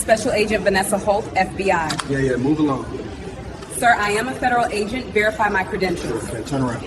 Special Agent Vanessa Holt, FBI. Yeah, move along. Sir, I am a federal agent. Verify my credentials. Okay, turn around.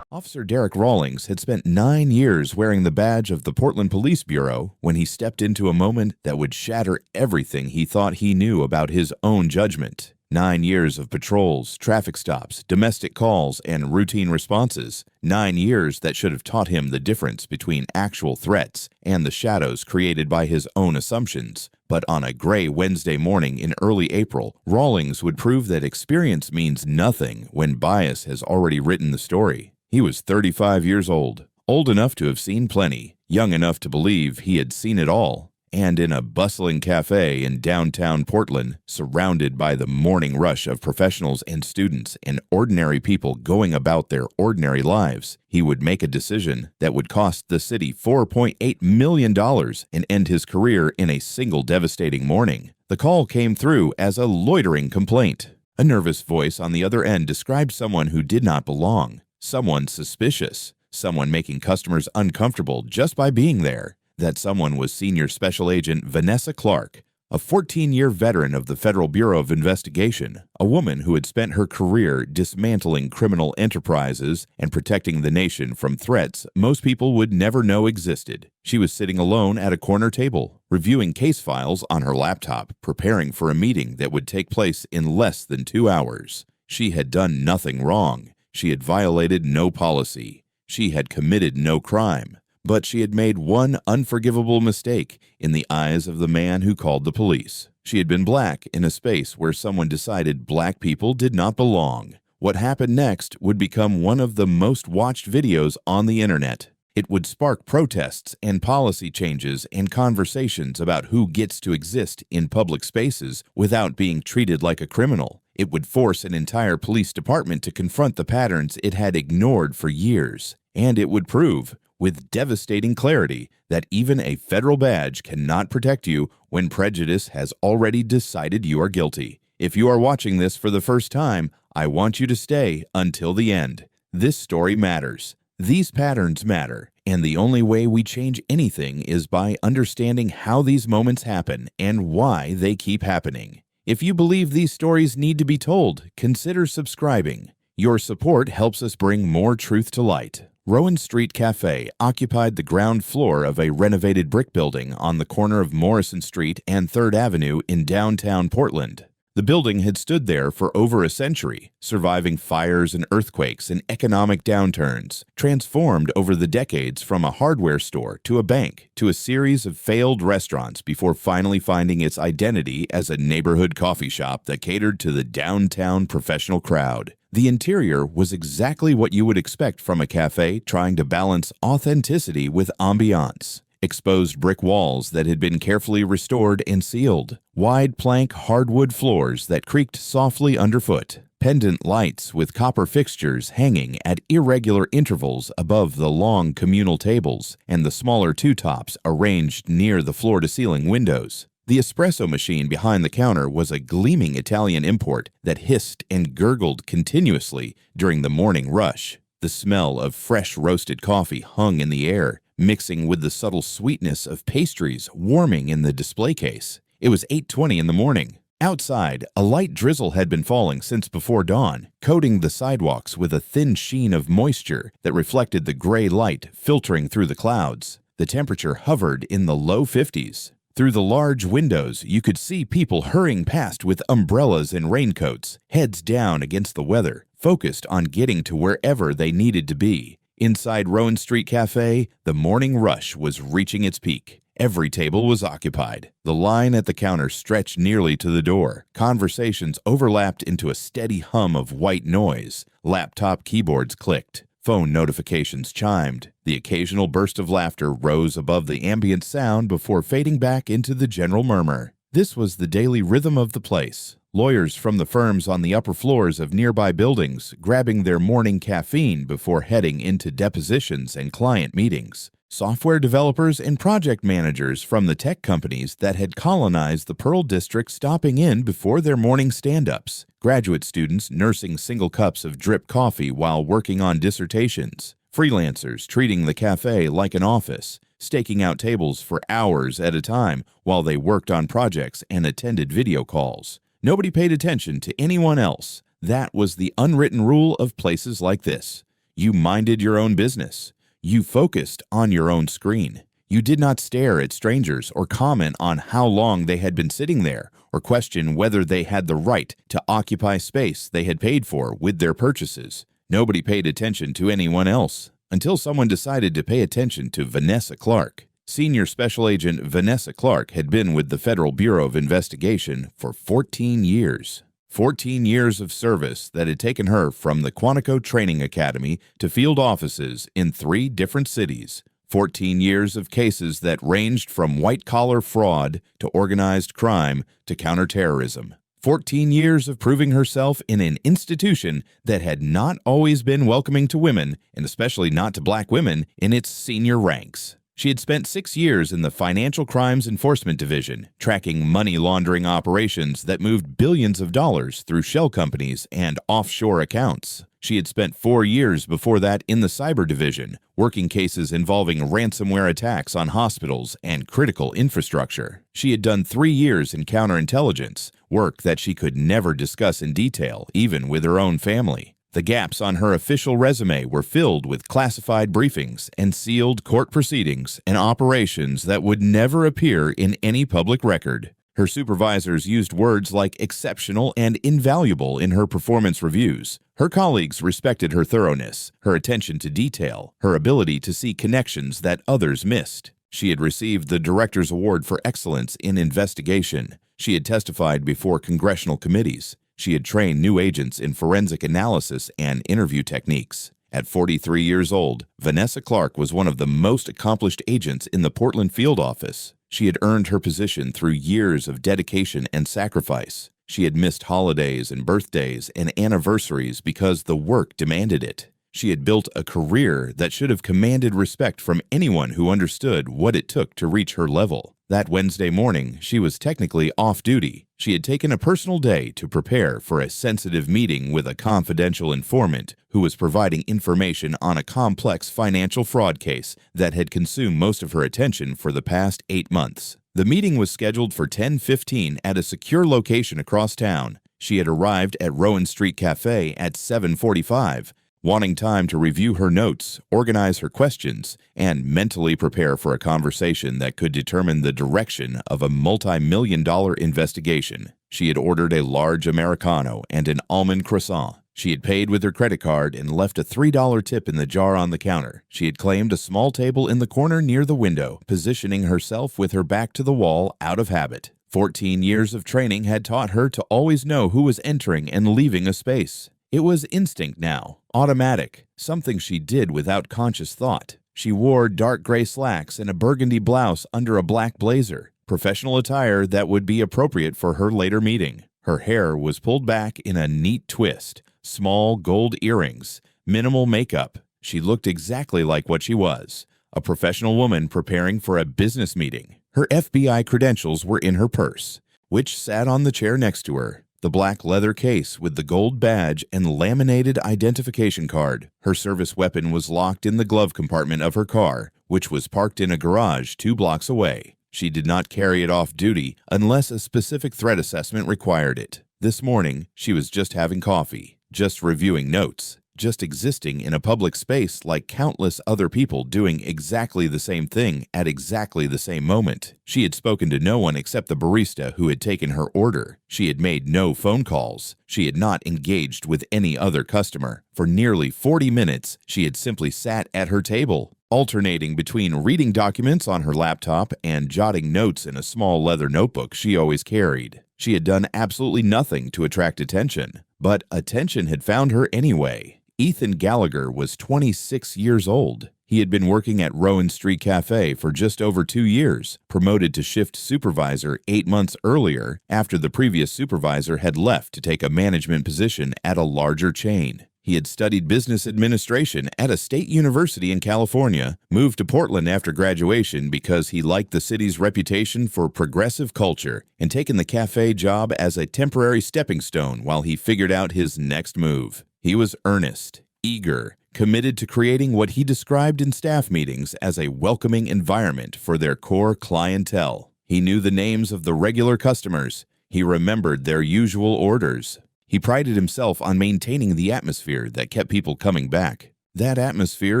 Officer Derek Rawlings had spent 9 years wearing the badge of the Portland Police Bureau when he stepped into a moment that would shatter everything he thought he knew about his own judgment. 9 years of patrols, traffic stops, domestic calls, and routine responses. 9 years that should have taught him the difference between actual threats and the shadows created by his own assumptions. But on a gray Wednesday morning in early April, Rawlings would prove that experience means nothing when bias has already written the story. He was 35 years old enough to have seen plenty, young enough to believe he had seen it all. And in a bustling cafe in downtown Portland, surrounded by the morning rush of professionals and students and ordinary people going about their ordinary lives, he would make a decision that would cost the city $4.8 million and end his career in a single devastating morning. The call came through as a loitering complaint. A nervous voice on the other end described someone who did not belong, someone suspicious, someone making customers uncomfortable just by being there. That someone was Senior Special Agent Vanessa Clark, a 14-year veteran of the Federal Bureau of Investigation, a woman who had spent her career dismantling criminal enterprises and protecting the nation from threats most people would never know existed. She was sitting alone at a corner table, reviewing case files on her laptop, preparing for a meeting that would take place in less than 2 hours. She had done nothing wrong. She had violated no policy. She had committed no crime. But she had made one unforgivable mistake in the eyes of the man who called the police. She had been black in a space where someone decided black people did not belong. What happened next would become one of the most watched videos on the internet. It would spark protests and policy changes and conversations about who gets to exist in public spaces without being treated like a criminal. It would force an entire police department to confront the patterns it had ignored for years. And it would prove, with devastating clarity, that even a federal badge cannot protect you when prejudice has already decided you are guilty. If you are watching this for the first time, I want you to stay until the end. This story matters. These patterns matter, and the only way we change anything is by understanding how these moments happen and why they keep happening. If you believe these stories need to be told, consider subscribing. Your support helps us bring more truth to light. Rowan Street Cafe occupied the ground floor of a renovated brick building on the corner of Morrison Street and 3rd Avenue in downtown Portland. The building had stood there for over a century, surviving fires and earthquakes and economic downturns, transformed over the decades from a hardware store to a bank to a series of failed restaurants before finally finding its identity as a neighborhood coffee shop that catered to the downtown professional crowd. The interior was exactly what you would expect from a cafe trying to balance authenticity with ambiance. Exposed brick walls that had been carefully restored and sealed, wide plank hardwood floors that creaked softly underfoot, pendant lights with copper fixtures hanging at irregular intervals above the long communal tables and the smaller two-tops arranged near the floor-to-ceiling windows. The espresso machine behind the counter was a gleaming Italian import that hissed and gurgled continuously during the morning rush. The smell of fresh roasted coffee hung in the air, mixing with the subtle sweetness of pastries warming in the display case. It was 8:20 in the morning. Outside, a light drizzle had been falling since before dawn, coating the sidewalks with a thin sheen of moisture that reflected the gray light filtering through the clouds. The temperature hovered in the low 50s. Through the large windows, you could see people hurrying past with umbrellas and raincoats, heads down against the weather, focused on getting to wherever they needed to be. Inside Rowan Street Cafe, the morning rush was reaching its peak. Every table was occupied. The line at the counter stretched nearly to the door. Conversations overlapped into a steady hum of white noise. Laptop keyboards clicked. Phone notifications chimed. The occasional burst of laughter rose above the ambient sound before fading back into the general murmur. This was the daily rhythm of the place. Lawyers from the firms on the upper floors of nearby buildings grabbing their morning caffeine before heading into depositions and client meetings. Software developers and project managers from the tech companies that had colonized the Pearl District stopping in before their morning stand-ups. Graduate students nursing single cups of drip coffee while working on dissertations. Freelancers treating the cafe like an office. staking out tables for hours at a time while they worked on projects and attended video calls. Nobody paid attention to anyone else. That was the unwritten rule of places like this. You minded your own business. You focused on your own screen. You did not stare at strangers or comment on how long they had been sitting there or question whether they had the right to occupy space they had paid for with their purchases. Nobody paid attention to anyone else until someone decided to pay attention to Vanessa Clark. Senior Special Agent Vanessa Clark had been with the Federal Bureau of Investigation for 14 years. 14 years of service that had taken her from the Quantico Training Academy to field offices in 3 different cities. 14 years of cases that ranged from white-collar fraud to organized crime to counterterrorism. 14 years of proving herself in an institution that had not always been welcoming to women, and especially not to black women, in its senior ranks. She had spent 6 years in the Financial Crimes Enforcement Division, tracking money laundering operations that moved billions of dollars through shell companies and offshore accounts. She had spent 4 years before that in the Cyber Division, working cases involving ransomware attacks on hospitals and critical infrastructure. She had done 3 years in counterintelligence, work that she could never discuss in detail, even with her own family. The gaps on her official resume were filled with classified briefings and sealed court proceedings and operations that would never appear in any public record. Her supervisors used words like exceptional and invaluable in her performance reviews. Her colleagues respected her thoroughness, her attention to detail, her ability to see connections that others missed. She had received the Director's Award for Excellence in Investigation. She had testified before congressional committees. She had trained new agents in forensic analysis and interview techniques. At 43 years old, Vanessa Clark was one of the most accomplished agents in the Portland field office. She had earned her position through years of dedication and sacrifice. She had missed holidays and birthdays and anniversaries because the work demanded it. She had built a career that should have commanded respect from anyone who understood what it took to reach her level. That Wednesday morning, she was technically off duty. She had taken a personal day to prepare for a sensitive meeting with a confidential informant who was providing information on a complex financial fraud case that had consumed most of her attention for the past 8 months. The meeting was scheduled for 10:15 at a secure location across town. She had arrived at Rowan Street Cafe at 7:45. Wanting time to review her notes, organize her questions, and mentally prepare for a conversation that could determine the direction of a multi-million-dollar investigation. She had ordered a large Americano and an almond croissant. She had paid with her credit card and left a $3 tip in the jar on the counter. She had claimed a small table in the corner near the window, positioning herself with her back to the wall out of habit. 14 years of training had taught her to always know who was entering and leaving a space. It was instinct now, automatic, something she did without conscious thought. She wore dark gray slacks and a burgundy blouse under a black blazer, professional attire that would be appropriate for her later meeting. Her hair was pulled back in a neat twist, small gold earrings, minimal makeup. She looked exactly like what she was, a professional woman preparing for a business meeting. Her FBI credentials were in her purse, which sat on the chair next to her. The black leather case with the gold badge and laminated identification card. Her service weapon was locked in the glove compartment of her car, which was parked in a garage 2 blocks away. She did not carry it off duty unless a specific threat assessment required it. This morning, she was just having coffee, just reviewing notes, just existing in a public space like countless other people doing exactly the same thing at exactly the same moment. She had spoken to no one except the barista who had taken her order. She had made no phone calls. She had not engaged with any other customer. For nearly 40 minutes, she had simply sat at her table, alternating between reading documents on her laptop and jotting notes in a small leather notebook she always carried. She had done absolutely nothing to attract attention, but attention had found her anyway. Ethan Gallagher was 26 years old. He had been working at Rowan Street Cafe for just over 2 years, promoted to shift supervisor 8 months earlier after the previous supervisor had left to take a management position at a larger chain. He had studied business administration at a state university in California, moved to Portland after graduation because he liked the city's reputation for progressive culture, and taken the cafe job as a temporary stepping stone while he figured out his next move. He was earnest, eager, committed to creating what he described in staff meetings as a welcoming environment for their core clientele. He knew the names of the regular customers. He remembered their usual orders. He prided himself on maintaining the atmosphere that kept people coming back. That atmosphere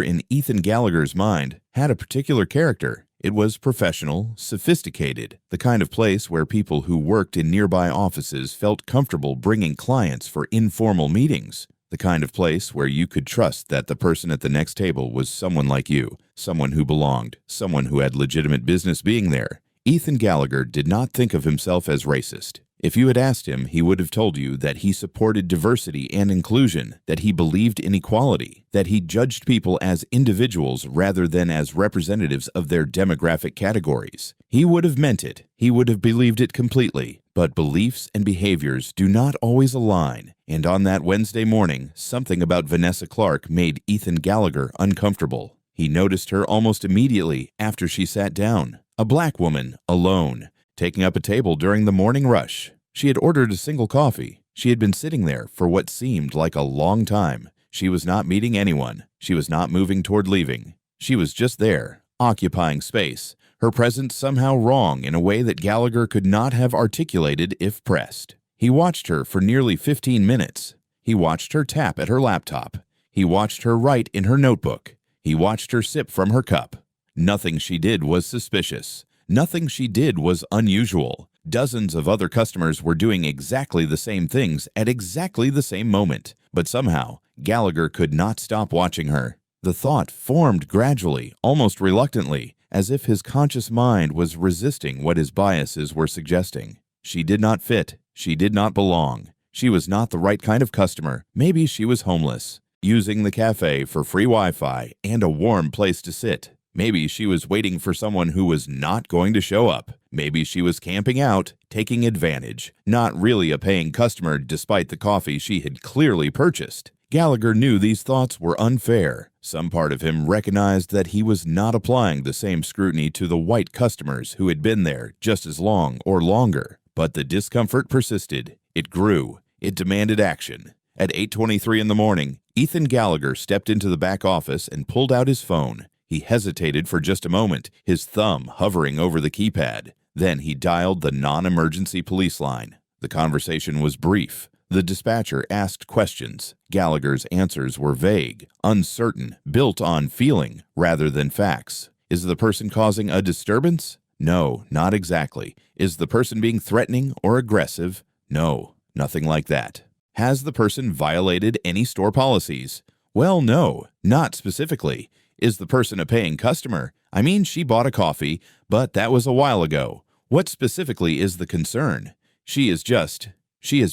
in Ethan Gallagher's mind had a particular character. It was professional, sophisticated, the kind of place where people who worked in nearby offices felt comfortable bringing clients for informal meetings. The kind of place where you could trust that the person at the next table was someone like you, someone who belonged, someone who had legitimate business being there. Ethan Gallagher did not think of himself as racist. If you had asked him, he would have told you that he supported diversity and inclusion, that he believed in equality, that he judged people as individuals rather than as representatives of their demographic categories. He would have meant it. He would have believed it completely. But beliefs and behaviors do not always align, and on that Wednesday morning, something about Vanessa Clark made Ethan Gallagher uncomfortable. He noticed her almost immediately after she sat down. A black woman, alone, taking up a table during the morning rush. She had ordered a single coffee. She had been sitting there for what seemed like a long time. She was not meeting anyone. She was not moving toward leaving. She was just there, occupying space, her presence somehow wrong in a way that Gallagher could not have articulated if pressed. He watched her for nearly 15 minutes. He watched her tap at her laptop. He watched her write in her notebook. He watched her sip from her cup. Nothing she did was suspicious. Nothing she did was unusual. Dozens of other customers were doing exactly the same things at exactly the same moment, but somehow Gallagher could not stop watching her. The thought formed gradually, almost reluctantly, as if his conscious mind was resisting what his biases were suggesting. She did not fit. She did not belong. She was not the right kind of customer. Maybe she was homeless, using the cafe for free Wi-Fi and a warm place to sit. Maybe she was waiting for someone who was not going to show up. Maybe she was camping out, taking advantage, not really a paying customer despite the coffee she had clearly purchased. Gallagher knew these thoughts were unfair. Some part of him recognized that he was not applying the same scrutiny to the white customers who had been there just as long or longer. But the discomfort persisted. It grew. It demanded action. At 8:23 in the morning, Ethan Gallagher stepped into the back office and pulled out his phone. He hesitated for just a moment, his thumb hovering over the keypad. Then he dialed the non-emergency police line. The conversation was brief. The dispatcher asked questions. Gallagher's answers were vague, uncertain, built on feeling rather than facts. Is the person causing a disturbance? No, not exactly. Is the person being threatening or aggressive? No, nothing like that. Has the person violated any store policies? Well, no, not specifically. Is the person a paying customer? I mean, she bought a coffee, but that was a while ago. What specifically is the concern? She has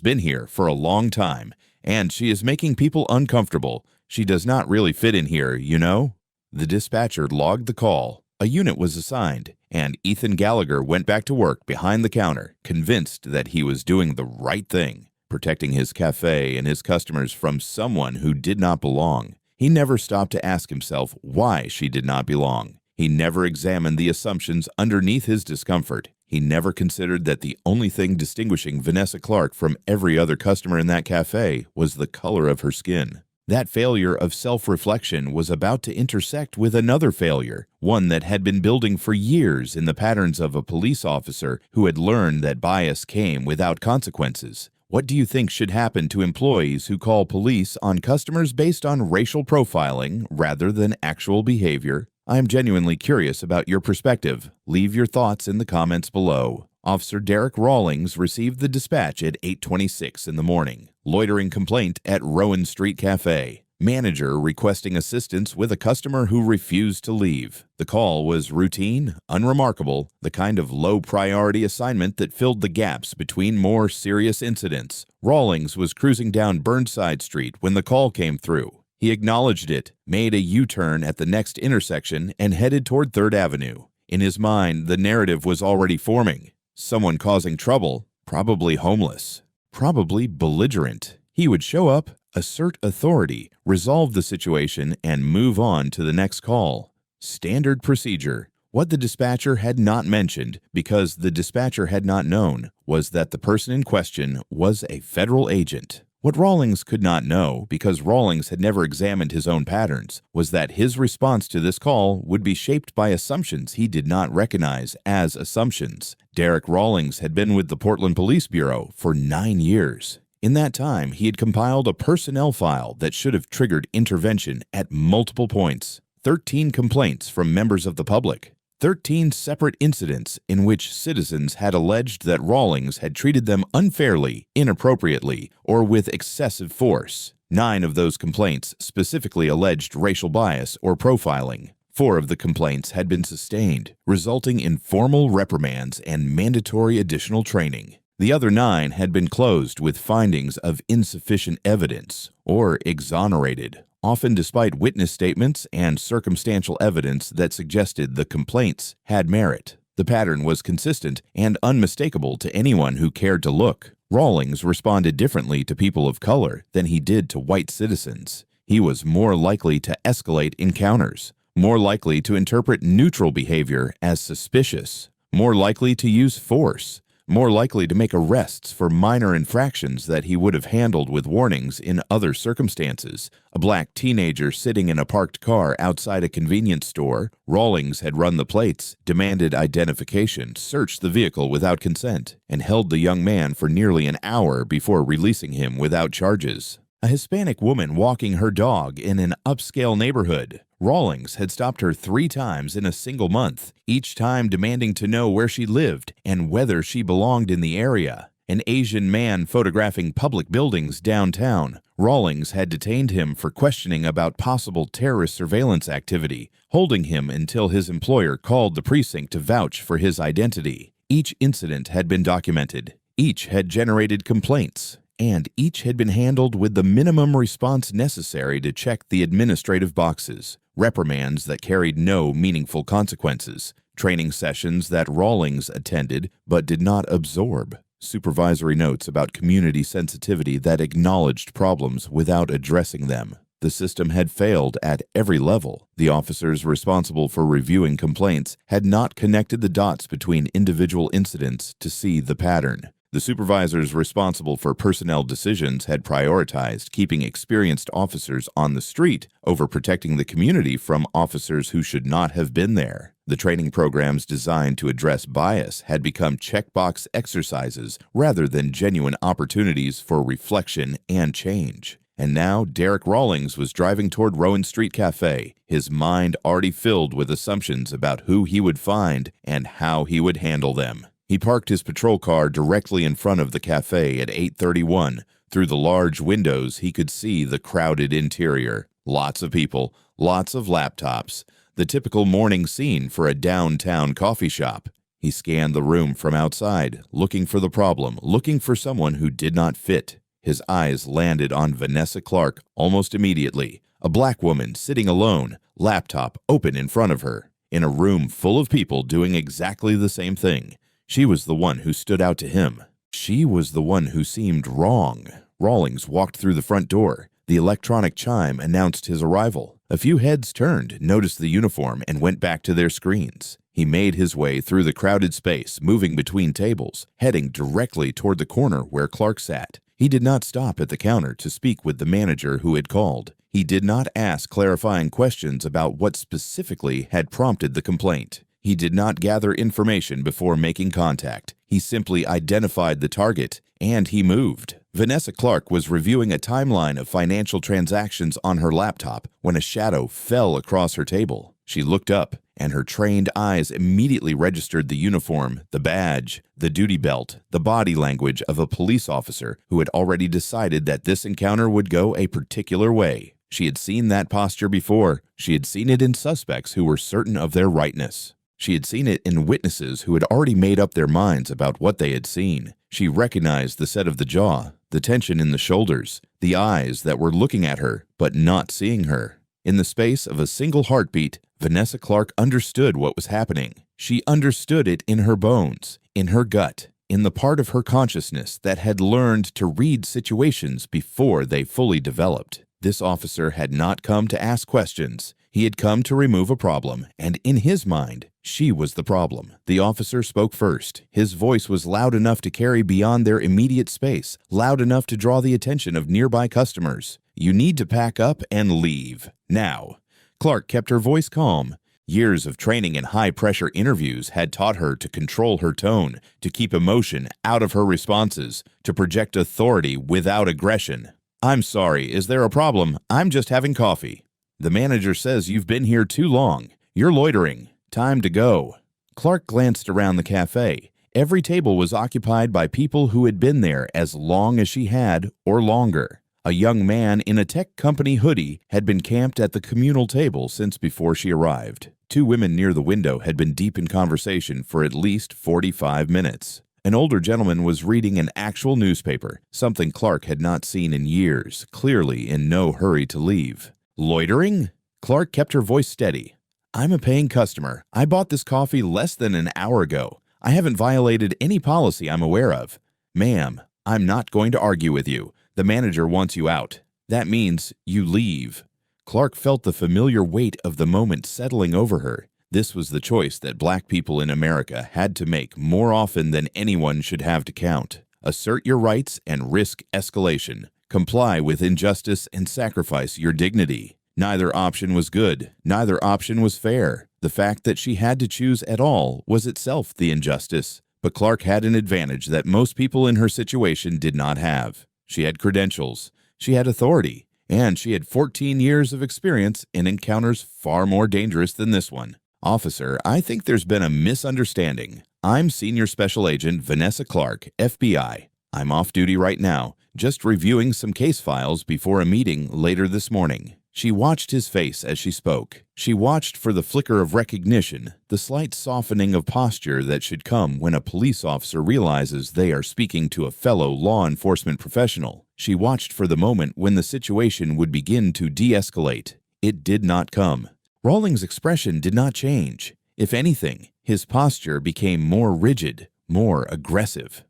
been here for a long time, and she is making people uncomfortable. She does not really fit in here, you know? The dispatcher logged the call. A unit was assigned, and Ethan Gallagher went back to work behind the counter, convinced that he was doing the right thing, protecting his cafe and his customers from someone who did not belong. He never stopped to ask himself why she did not belong. He never examined the assumptions underneath his discomfort. He never considered that the only thing distinguishing Vanessa Clark from every other customer in that cafe was the color of her skin. That failure of self-reflection was about to intersect with another failure, one that had been building for years in the patterns of a police officer who had learned that bias came without consequences. What do you think should happen to employees who call police on customers based on racial profiling rather than actual behavior? I am genuinely curious about your perspective. Leave your thoughts in the comments below. Officer Derek Rawlings received the dispatch at 8:26 in the morning. Loitering complaint at Rowan Street Cafe. Manager requesting assistance with a customer who refused to leave. The call was routine, unremarkable, the kind of low-priority assignment that filled the gaps between more serious incidents. Rawlings was cruising down Burnside Street when the call came through. He acknowledged it, made a U-turn at the next intersection, and headed toward 3rd Avenue. In his mind, the narrative was already forming. Someone causing trouble, probably homeless, probably belligerent. He would show up, assert authority, resolve the situation, and move on to the next call. Standard procedure. What the dispatcher had not mentioned, because the dispatcher had not known, was that the person in question was a federal agent. What Rawlings could not know, because Rawlings had never examined his own patterns, was that his response to this call would be shaped by assumptions he did not recognize as assumptions. Derek Rawlings had been with the Portland Police Bureau for 9 years. In that time, he had compiled a personnel file that should have triggered intervention at multiple points. 13 complaints from members of the public. 13 separate incidents in which citizens had alleged that Rawlings had treated them unfairly, inappropriately, or with excessive force. 9 of those complaints specifically alleged racial bias or profiling. 4 of the complaints had been sustained, resulting in formal reprimands and mandatory additional training. The other 9 had been closed with findings of insufficient evidence or exonerated, often despite witness statements and circumstantial evidence that suggested the complaints had merit. The pattern was consistent and unmistakable to anyone who cared to look. Rawlings responded differently to people of color than he did to white citizens. He was more likely to escalate encounters, more likely to interpret neutral behavior as suspicious, more likely to use force, more likely to make arrests for minor infractions that he would have handled with warnings in other circumstances. A black teenager sitting in a parked car outside a convenience store, Rawlings had run the plates, demanded identification, searched the vehicle without consent, and held the young man for nearly an hour before releasing him without charges. A Hispanic woman walking her dog in an upscale neighborhood. Rawlings had stopped her 3 times in a single month, each time demanding to know where she lived and whether she belonged in the area. An Asian man photographing public buildings downtown. Rawlings had detained him for questioning about possible terrorist surveillance activity, holding him until his employer called the precinct to vouch for his identity. Each incident had been documented. Each had generated complaints. And each had been handled with the minimum response necessary to check the administrative boxes. Reprimands that carried no meaningful consequences. Training sessions that Rawlings attended but did not absorb. Supervisory notes about community sensitivity that acknowledged problems without addressing them. The system had failed at every level. The officers responsible for reviewing complaints had not connected the dots between individual incidents to see the pattern. The supervisors responsible for personnel decisions had prioritized keeping experienced officers on the street over protecting the community from officers who should not have been there. The training programs designed to address bias had become checkbox exercises rather than genuine opportunities for reflection and change. And now Derek Rawlings was driving toward Rowan Street Cafe, his mind already filled with assumptions about who he would find and how he would handle them. He parked his patrol car directly in front of the cafe at 8:31. Through the large windows, he could see the crowded interior. Lots of people, lots of laptops. The typical morning scene for a downtown coffee shop. He scanned the room from outside, looking for the problem, looking for someone who did not fit. His eyes landed on Vanessa Clark almost immediately, a black woman sitting alone, laptop open in front of her, in a room full of people doing exactly the same thing. She was the one who stood out to him. She was the one who seemed wrong. Rawlings walked through the front door. The electronic chime announced his arrival. A few heads turned, noticed the uniform, and went back to their screens. He made his way through the crowded space, moving between tables, heading directly toward the corner where Clark sat. He did not stop at the counter to speak with the manager who had called. He did not ask clarifying questions about what specifically had prompted the complaint. He did not gather information before making contact. He simply identified the target, and he moved. Vanessa Clark was reviewing a timeline of financial transactions on her laptop when a shadow fell across her table. She looked up, and her trained eyes immediately registered the uniform, the badge, the duty belt, the body language of a police officer who had already decided that this encounter would go a particular way. She had seen that posture before. She had seen it in suspects who were certain of their rightness. She had seen it in witnesses who had already made up their minds about what they had seen. She recognized the set of the jaw, the tension in the shoulders, the eyes that were looking at her but not seeing her. In the space of a single heartbeat, Vanessa Clark understood what was happening. She understood it in her bones, in her gut, in the part of her consciousness that had learned to read situations before they fully developed. This officer had not come to ask questions. He had come to remove a problem, and in his mind, she was the problem. The officer spoke first. His voice was loud enough to carry beyond their immediate space, loud enough to draw the attention of nearby customers. "You need to pack up and leave. Now." Clark kept her voice calm. Years of training in high-pressure interviews had taught her to control her tone, to keep emotion out of her responses, to project authority without aggression. "I'm sorry, is there a problem? I'm just having coffee. The manager says you've been here too long. You're loitering. Time to go." Clark glanced around the cafe. Every table was occupied by people who had been there as long as she had, or longer. A young man in a tech company hoodie had been camped at the communal table since before she arrived. Two women near the window had been deep in conversation for at least 45 minutes. An older gentleman was reading an actual newspaper, something Clark had not seen in years, clearly in no hurry to leave. "Loitering?" Clark kept her voice steady. "I'm a paying customer. I bought this coffee less than an hour ago. I haven't violated any policy I'm aware of. Ma'am, I'm not going to argue with you. The manager wants you out. That means you leave." Clark felt the familiar weight of the moment settling over her. This was the choice that Black people in America had to make more often than anyone should have to count. Assert your rights and risk escalation. Comply with injustice and sacrifice your dignity. Neither option was good. Neither option was fair. The fact that she had to choose at all was itself the injustice. But Clark had an advantage that most people in her situation did not have. She had credentials. She had authority. And she had 14 years of experience in encounters far more dangerous than this one. "Officer, I think there's been a misunderstanding. I'm Senior Special Agent Vanessa Clark, FBI. I'm off duty right now, just reviewing some case files before a meeting later this morning." She watched his face as she spoke. She watched for the flicker of recognition, the slight softening of posture that should come when a police officer realizes they are speaking to a fellow law enforcement professional. She watched for the moment when the situation would begin to de-escalate. It did not come. Rawlings' expression did not change. If anything, his posture became more rigid, more aggressive.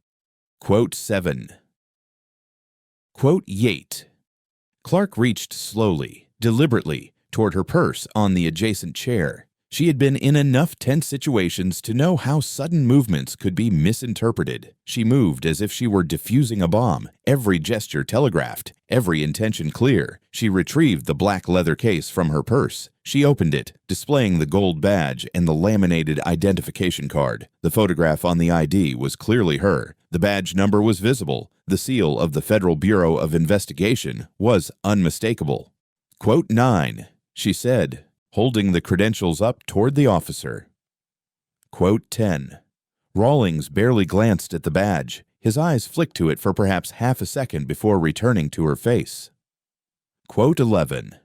Quote 7. Quote Yate. Clark reached slowly, deliberately, toward her purse on the adjacent chair. She had been in enough tense situations to know how sudden movements could be misinterpreted. She moved as if she were defusing a bomb, every gesture telegraphed, every intention clear. She retrieved the black leather case from her purse. She opened it, displaying the gold badge and the laminated identification card. The photograph on the ID was clearly her. The badge number was visible. The seal of the Federal Bureau of Investigation was unmistakable. Quote 9. She said, holding the credentials up toward the officer. Quote 10. Rawlings barely glanced at the badge. His eyes flicked to it for perhaps half a second before returning to her face. Quote 11.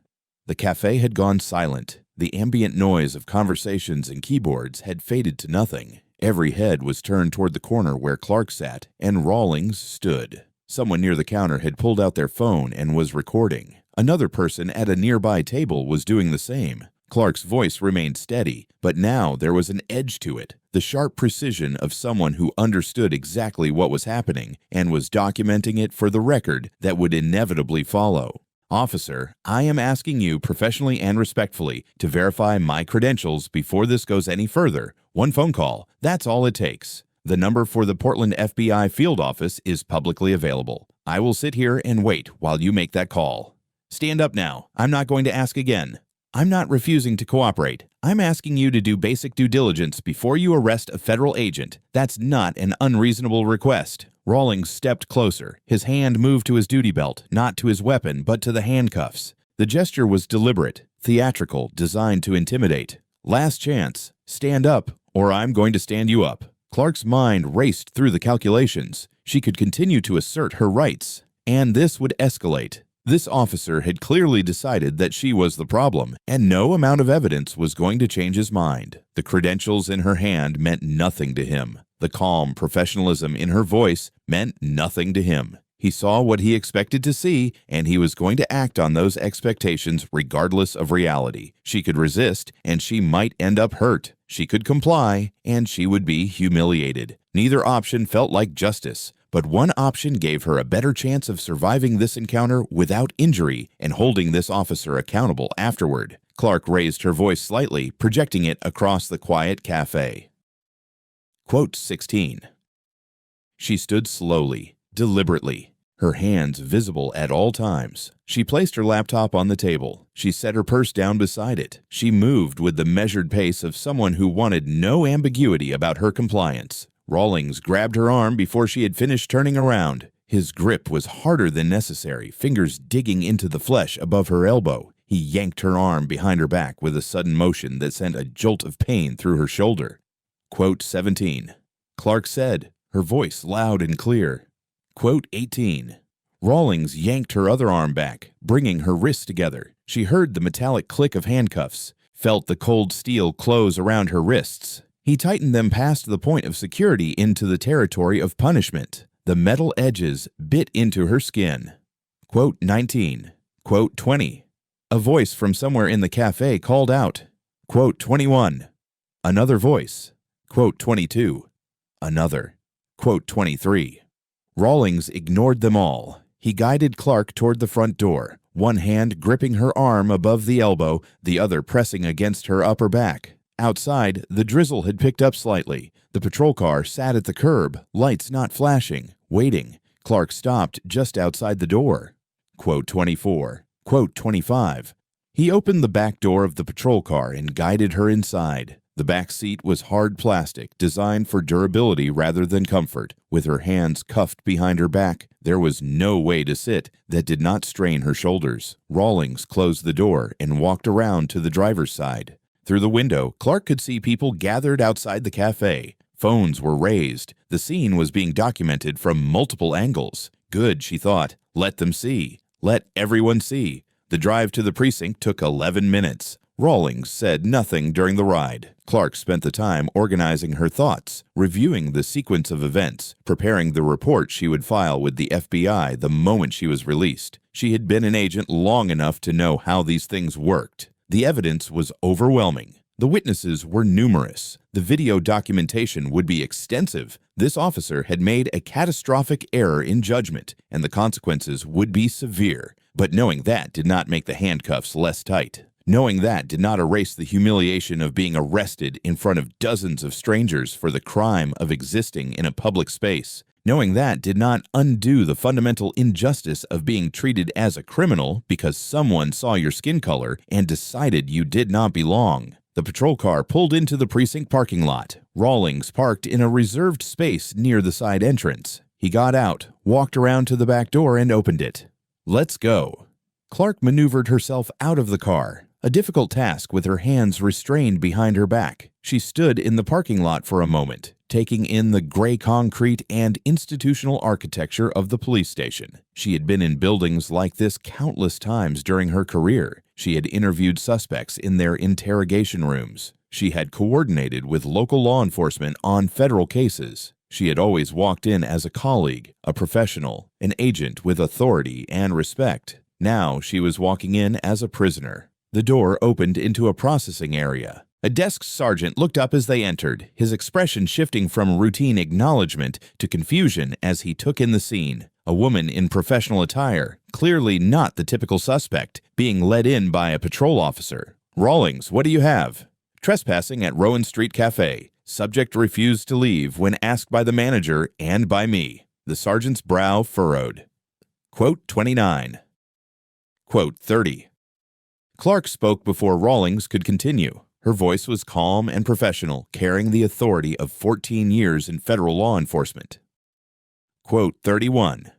The cafe had gone silent. The ambient noise of conversations and keyboards had faded to nothing. Every head was turned toward the corner where Clark sat and Rawlings stood. Someone near the counter had pulled out their phone and was recording. Another person at a nearby table was doing the same. Clark's voice remained steady, but now there was an edge to it, the sharp precision of someone who understood exactly what was happening and was documenting it for the record that would inevitably follow. "Officer, I am asking you professionally and respectfully to verify my credentials before this goes any further. One phone call, that's all it takes. The number for the Portland FBI field office is publicly available. I will sit here and wait while you make that call. Stand up now. I'm not going to ask again. I'm not refusing to cooperate. I'm asking you to do basic due diligence before you arrest a federal agent. That's not an unreasonable request." Rawlings stepped closer. His hand moved to his duty belt, not to his weapon, but to the handcuffs. The gesture was deliberate, theatrical, designed to intimidate. "Last chance. Stand up, or I'm going to stand you up." Clark's mind raced through the calculations. She could continue to assert her rights, and this would escalate. This officer had clearly decided that she was the problem, and no amount of evidence was going to change his mind. The credentials in her hand meant nothing to him. The calm professionalism in her voice meant nothing to him. He saw what he expected to see, and he was going to act on those expectations regardless of reality. She could resist, and she might end up hurt. She could comply, and she would be humiliated. Neither option felt like justice, but one option gave her a better chance of surviving this encounter without injury and holding this officer accountable afterward. Clark raised her voice slightly, projecting it across the quiet cafe. Quote 16. She stood slowly, deliberately, her hands visible at all times. She placed her laptop on the table. She set her purse down beside it. She moved with the measured pace of someone who wanted no ambiguity about her compliance. Rawlings grabbed her arm before she had finished turning around. His grip was harder than necessary, fingers digging into the flesh above her elbow. He yanked her arm behind her back with a sudden motion that sent a jolt of pain through her shoulder. Quote 17. Clark said, her voice loud and clear. Quote 18. Rawlings yanked her other arm back, bringing her wrists together. She heard the metallic click of handcuffs, felt the cold steel close around her wrists. He tightened them past the point of security into the territory of punishment. The metal edges bit into her skin. Quote 19. Quote 20. A voice from somewhere in the cafe called out. Quote 21. Another voice. Quote 22. Another. Quote 23. Rawlings ignored them all. He guided Clark toward the front door, one hand gripping her arm above the elbow, the other pressing against her upper back. Outside, the drizzle had picked up slightly. The patrol car sat at the curb, lights not flashing, waiting. Clark stopped just outside the door. Quote 24. Quote 25. He opened the back door of the patrol car and guided her inside. The back seat was hard plastic, designed for durability rather than comfort. With her hands cuffed behind her back, there was no way to sit that did not strain her shoulders. Rawlings closed the door and walked around to the driver's side. Through the window, Clark could see people gathered outside the cafe. Phones were raised. The scene was being documented from multiple angles. Good, she thought. Let them see. Let everyone see. The drive to the precinct took 11 minutes. Rawlings said nothing during the ride. Clark spent the time organizing her thoughts, reviewing the sequence of events, preparing the report she would file with the FBI the moment she was released. She had been an agent long enough to know how these things worked. The evidence was overwhelming. The witnesses were numerous. The video documentation would be extensive. This officer had made a catastrophic error in judgment, and the consequences would be severe. But knowing that did not make the handcuffs less tight. Knowing that did not erase the humiliation of being arrested in front of dozens of strangers for the crime of existing in a public space. Knowing that did not undo the fundamental injustice of being treated as a criminal because someone saw your skin color and decided you did not belong. The patrol car pulled into the precinct parking lot. Rawlings parked in a reserved space near the side entrance. He got out, walked around to the back door, and opened it. "Let's go." Clark maneuvered herself out of the car, a difficult task with her hands restrained behind her back. She stood in the parking lot for a moment, taking in the gray concrete and institutional architecture of the police station. She had been in buildings like this countless times during her career. She had interviewed suspects in their interrogation rooms. She had coordinated with local law enforcement on federal cases. She had always walked in as a colleague, a professional, an agent with authority and respect. Now she was walking in as a prisoner. The door opened into a processing area. A desk sergeant looked up as they entered, his expression shifting from routine acknowledgement to confusion as he took in the scene. A woman in professional attire, clearly not the typical suspect, being led in by a patrol officer. "Rawlings, what do you have?" "Trespassing at Rowan Street Cafe. Subject refused to leave when asked by the manager and by me." The sergeant's brow furrowed. Quote 29. Quote 30. Clark spoke before Rawlings could continue. Her voice was calm and professional, carrying the authority of 14 years in federal law enforcement. Quote 31.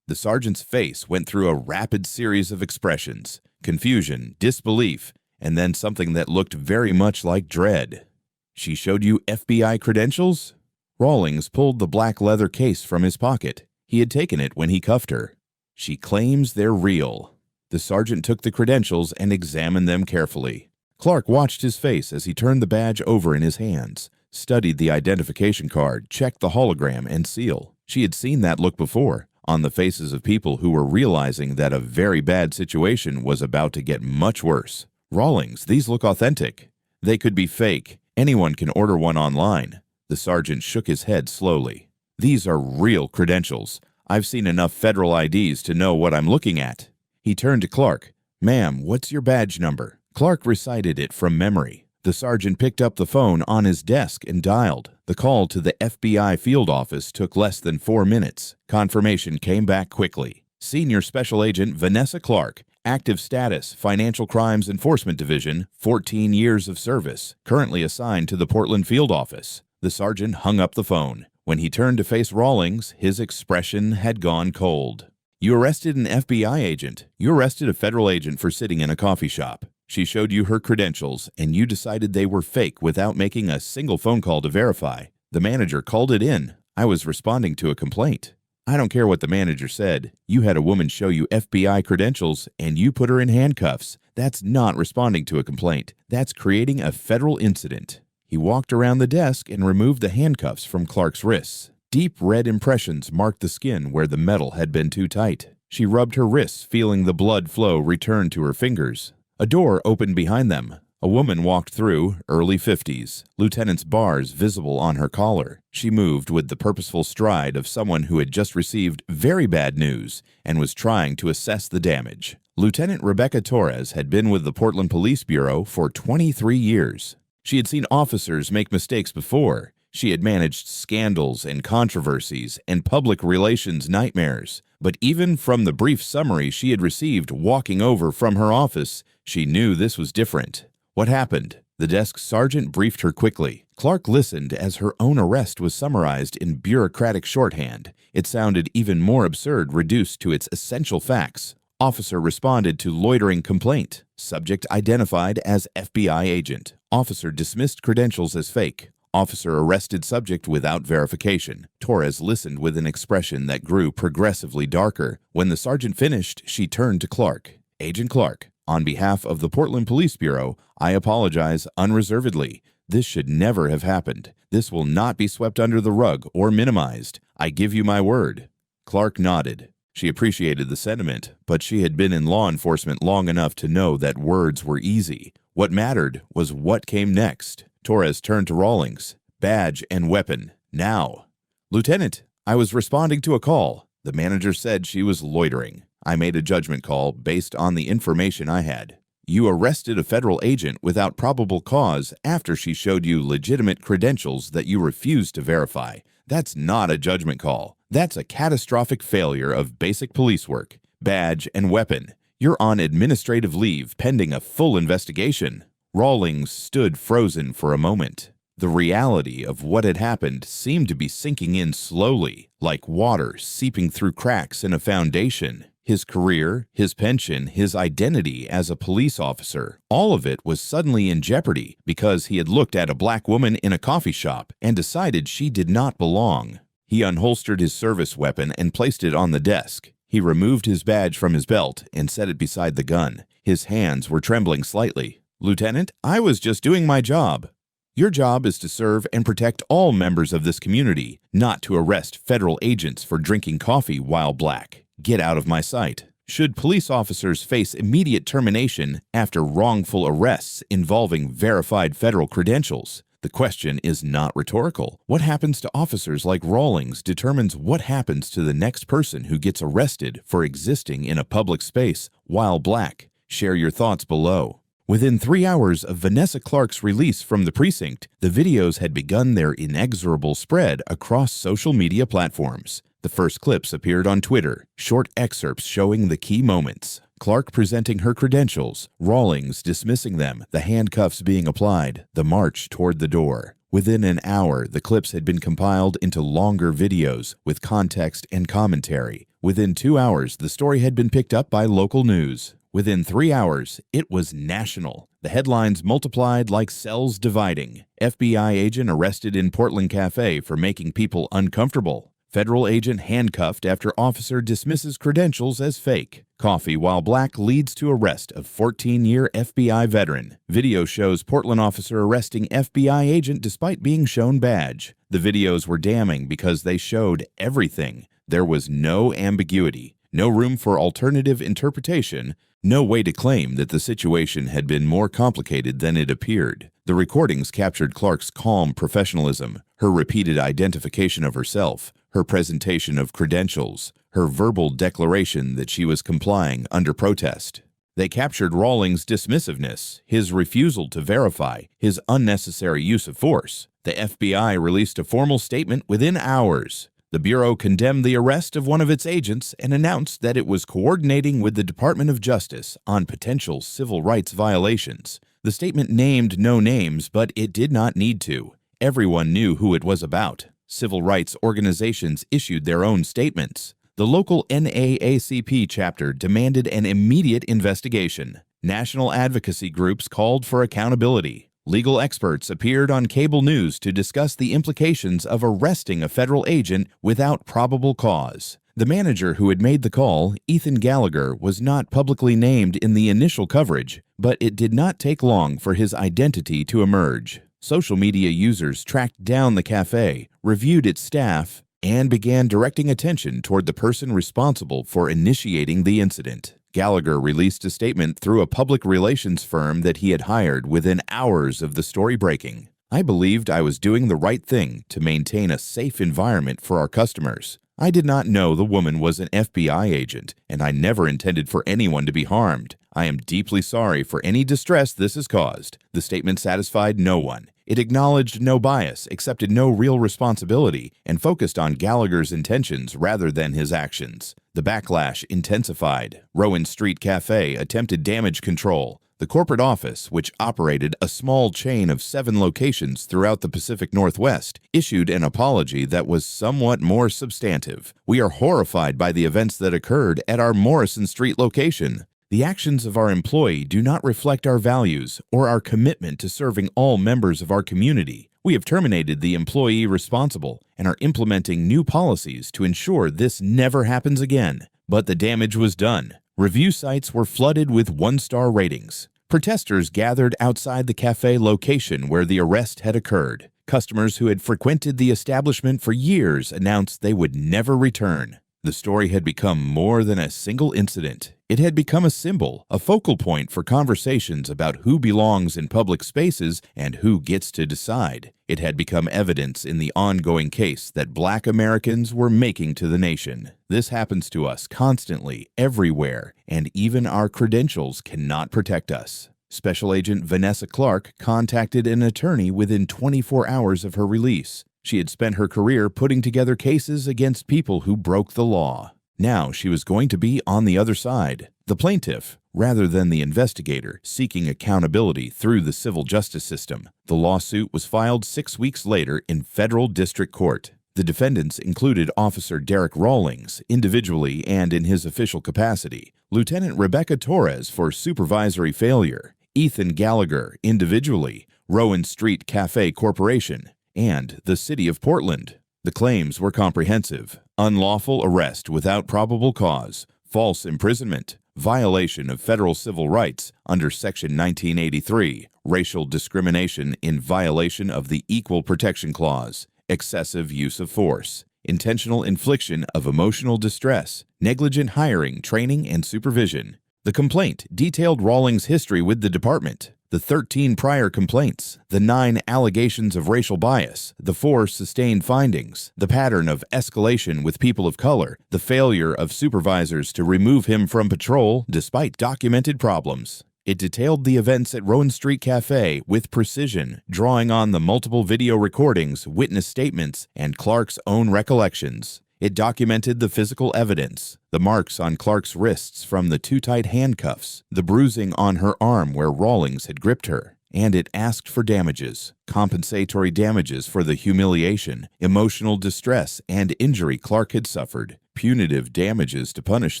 The sergeant's face went through a rapid series of expressions: confusion, disbelief, and then something that looked very much like dread. "She showed you FBI credentials?" Rawlings pulled the black leather case from his pocket. He had taken it when he cuffed her. "She claims they're real." The sergeant took the credentials and examined them carefully. Clark watched his face as he turned the badge over in his hands, studied the identification card, checked the hologram and seal. She had seen that look before, on the faces of people who were realizing that a very bad situation was about to get much worse. "Rawlings, these look authentic." "They could be fake. Anyone can order one online." The sergeant shook his head slowly. "These are real credentials. I've seen enough federal IDs to know what I'm looking at." He turned to Clark. "Ma'am, what's your badge number?" Clark recited it from memory. The sergeant picked up the phone on his desk and dialed. The call to the FBI field office took less than 4 minutes. Confirmation came back quickly. Senior Special Agent Vanessa Clark, active status, Financial Crimes Enforcement Division, 14 years of service, currently assigned to the Portland field office. The sergeant hung up the phone. When he turned to face Rawlings, his expression had gone cold. You arrested an FBI agent. You arrested a federal agent for sitting in a coffee shop. She showed you her credentials, and you decided they were fake without making a single phone call to verify. The manager called it in. I was responding to a complaint. I don't care what the manager said. You had a woman show you FBI credentials, and you put her in handcuffs. That's not responding to a complaint. That's creating a federal incident. He walked around the desk and removed the handcuffs from Clark's wrists. Deep red impressions marked the skin where the metal had been too tight. She rubbed her wrists, feeling the blood flow return to her fingers. A door opened behind them. A woman walked through, early 50s, lieutenant's bars visible on her collar. She moved with the purposeful stride of someone who had just received very bad news and was trying to assess the damage. Lieutenant Rebecca Torres had been with the Portland Police Bureau for 23 years. She had seen officers make mistakes before. She had managed scandals and controversies and public relations nightmares. But even from the brief summary she had received walking over from her office, she knew this was different. What happened? The desk sergeant briefed her quickly. Clark listened as her own arrest was summarized in bureaucratic shorthand. It sounded even more absurd reduced to its essential facts. Officer responded to loitering complaint. Subject identified as FBI agent. Officer dismissed credentials as fake. Officer arrested subject without verification. Torres listened with an expression that grew progressively darker. When the sergeant finished, she turned to Clark. Agent Clark, on behalf of the Portland Police Bureau, I apologize unreservedly. This should never have happened. This will not be swept under the rug or minimized. I give you my word. Clark nodded. She appreciated the sentiment, but she had been in law enforcement long enough to know that words were easy. What mattered was what came next. Torres turned to Rawlings. Badge and weapon. Now. Lieutenant, I was responding to a call. The manager said she was loitering. I made a judgment call based on the information I had. You arrested a federal agent without probable cause after she showed you legitimate credentials that you refused to verify. That's not a judgment call. That's a catastrophic failure of basic police work. Badge and weapon. You're on administrative leave pending a full investigation. Rawlings stood frozen for a moment. The reality of what had happened seemed to be sinking in slowly, like water seeping through cracks in a foundation. His career, his pension, his identity as a police officer, all of it was suddenly in jeopardy because he had looked at a black woman in a coffee shop and decided she did not belong. He unholstered his service weapon and placed it on the desk. He removed his badge from his belt and set it beside the gun. His hands were trembling slightly. Lieutenant, I was just doing my job. Your job is to serve and protect all members of this community, not to arrest federal agents for drinking coffee while black. Get out of my sight. Should police officers face immediate termination after wrongful arrests involving verified federal credentials? The question is not rhetorical. What happens to officers like Rawlings determines what happens to the next person who gets arrested for existing in a public space while black. Share your thoughts below. Within 3 hours of Vanessa Clark's release from the precinct, the videos had begun their inexorable spread across social media platforms. The first clips appeared on Twitter, short excerpts showing the key moments. Clark presenting her credentials, Rawlings dismissing them, the handcuffs being applied, the march toward the door. Within an hour, the clips had been compiled into longer videos with context and commentary. Within 2 hours, the story had been picked up by local news. Within 3 hours, it was national. The headlines multiplied like cells dividing. FBI agent arrested in Portland cafe for making people uncomfortable. Federal agent handcuffed after officer dismisses credentials as fake. Coffee while black leads to arrest of 14-year FBI veteran. Video shows Portland officer arresting FBI agent despite being shown badge. The videos were damning because they showed everything. There was no ambiguity, no room for alternative interpretation, no way to claim that the situation had been more complicated than it appeared. The recordings captured Clark's calm professionalism, her repeated identification of herself, her presentation of credentials, her verbal declaration that she was complying under protest. They captured Rawlings' dismissiveness, his refusal to verify, his unnecessary use of force. The FBI released a formal statement within hours. The Bureau condemned the arrest of one of its agents and announced that it was coordinating with the Department of Justice on potential civil rights violations. The statement named no names, but it did not need to. Everyone knew who it was about. Civil rights organizations issued their own statements. The local NAACP chapter demanded an immediate investigation. National advocacy groups called for accountability. Legal experts appeared on cable news to discuss the implications of arresting a federal agent without probable cause. The manager who had made the call, Ethan Gallagher, was not publicly named in the initial coverage, but it did not take long for his identity to emerge. Social media users tracked down the cafe, reviewed its staff, and began directing attention toward the person responsible for initiating the incident. Gallagher released a statement through a public relations firm that he had hired within hours of the story breaking. "I believed I was doing the right thing to maintain a safe environment for our customers. I did not know the woman was an FBI agent, and I never intended for anyone to be harmed. I am deeply sorry for any distress this has caused." The statement satisfied no one. It acknowledged no bias, accepted no real responsibility, and focused on Gallagher's intentions rather than his actions. The backlash intensified. Rowan Street Cafe attempted damage control. The corporate office, which operated a small chain of 7 locations throughout the Pacific Northwest, issued an apology that was somewhat more substantive. "We are horrified by the events that occurred at our Morrison Street location. The actions of our employee do not reflect our values or our commitment to serving all members of our community. We have terminated the employee responsible and are implementing new policies to ensure this never happens again." But the damage was done. Review sites were flooded with 1-star ratings. Protesters gathered outside the cafe location where the arrest had occurred. Customers who had frequented the establishment for years announced they would never return. The story had become more than a single incident. It had become a symbol, a focal point for conversations about who belongs in public spaces and who gets to decide. It had become evidence in the ongoing case that Black Americans were making to the nation. This happens to us constantly, everywhere, and even our credentials cannot protect us. Special Agent Vanessa Clark contacted an attorney within 24 hours of her release. She had spent her career putting together cases against people who broke the law. Now she was going to be on the other side, the plaintiff, rather than the investigator, seeking accountability through the civil justice system. The lawsuit was filed 6 weeks later in federal district court. The defendants included Officer Derek Rawlings, individually and in his official capacity, Lieutenant Rebecca Torres for supervisory failure, Ethan Gallagher, individually, Rowan Street Cafe Corporation, and the City of Portland. The claims were comprehensive: unlawful arrest without probable cause, false imprisonment, violation of federal civil rights under Section 1983, racial discrimination in violation of the Equal Protection Clause, excessive use of force, intentional infliction of emotional distress, negligent hiring, training, and supervision. The complaint detailed Rawlings' history with the department, the 13 prior complaints, the 9 allegations of racial bias, the 4 sustained findings, the pattern of escalation with people of color, the failure of supervisors to remove him from patrol despite documented problems. It detailed the events at Rowan Street Cafe with precision, drawing on the multiple video recordings, witness statements, and Clark's own recollections. It documented the physical evidence, the marks on Clark's wrists from the too tight handcuffs, the bruising on her arm where Rawlings had gripped her, and it asked for damages, compensatory damages for the humiliation, emotional distress, and injury Clark had suffered, punitive damages to punish